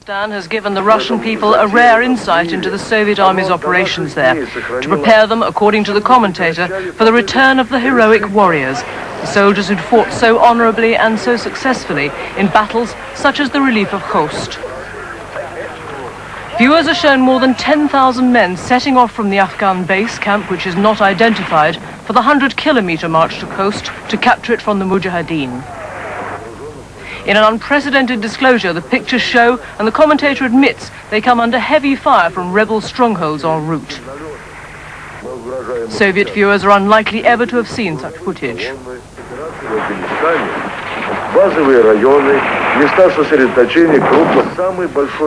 Pakistan has given the Russian people a rare insight into the Soviet Army's operations there, to prepare them, according to the commentator, for the return of the heroic warriors, the soldiers who'd fought so honorably and so successfully in battles such as the relief of Khost. Viewers are shown more than 10,000 men setting off from the Afghan base camp, which is not identified, for the 100-kilometer march to Khost to capture it from the Mujahideen. In an unprecedented disclosure, the pictures show, and the commentator admits, they come under heavy fire from rebel strongholds en route. Soviet viewers are unlikely ever to have seen such footage.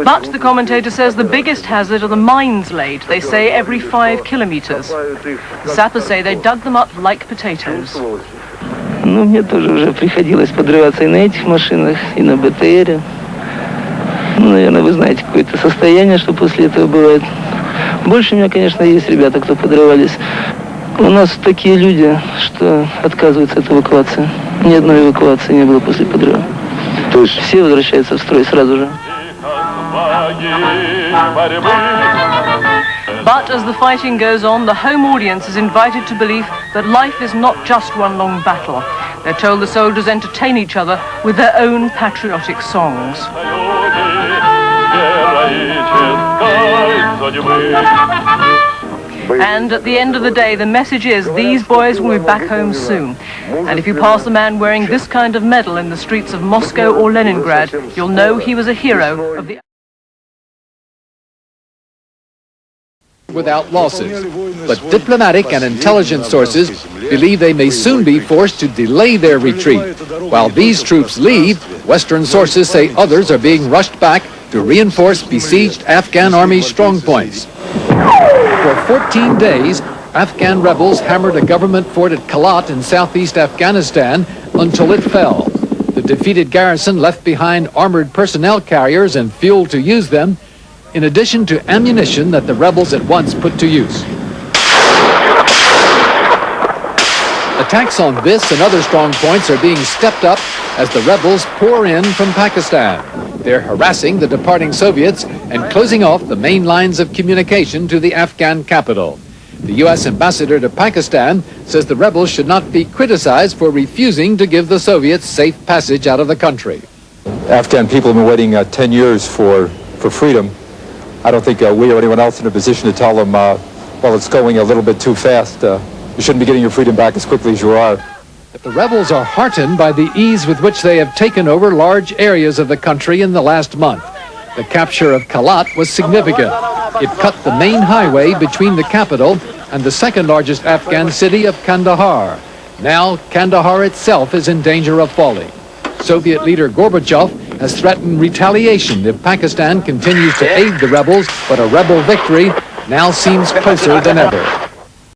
But the commentator says the biggest hazard are the mines laid, they say every 5 kilometers. The sappers say they dug them up like potatoes. Ну, мне тоже уже приходилось подрываться и на этих машинах, и на БТРе. Ну, наверное, вы знаете какое-то состояние, что после этого бывает. Больше у меня, конечно, есть ребята, кто подрывались. У нас такие люди, что отказываются от эвакуации. Ни одной эвакуации не было после подрыва. То есть все возвращаются в строй сразу же. But as the fighting goes on, the home audience is invited to believe that life is not just one long battle. They're told the soldiers entertain each other with their own patriotic songs. And at the end of the day, the message is these boys will be back home soon. And if you pass a man wearing this kind of medal in the streets of Moscow or Leningrad, you'll know he was a hero of the... Without losses, but diplomatic and intelligence sources believe they may soon be forced to delay their retreat. While these troops leave, Western sources say others are being rushed back to reinforce besieged Afghan army strongpoints. For 14 days, Afghan rebels hammered a government fort at Kalat in southeast Afghanistan until it fell. The defeated garrison left behind armored personnel carriers and fuel to use them, in addition to ammunition that the rebels at once put to use. Attacks on this and other strong points are being stepped up as the rebels pour in from Pakistan. They're harassing the departing Soviets and closing off the main lines of communication to the Afghan capital. The U.S. ambassador to Pakistan says the rebels should not be criticized for refusing to give the Soviets safe passage out of the country. Afghan people have been waiting 10 years for freedom. I don't think we or anyone else in a position to tell them, well, it's going a little bit too fast. You shouldn't be getting your freedom back as quickly as you are. But the rebels are heartened by the ease with which they have taken over large areas of the country in the last month. The capture of Kalat was significant. It cut the main highway between the capital and the second largest Afghan city of Kandahar. Now, Kandahar itself is in danger of falling. Soviet leader Gorbachev has threatened retaliation if Pakistan continues to aid the rebels, but a rebel victory now seems closer than ever.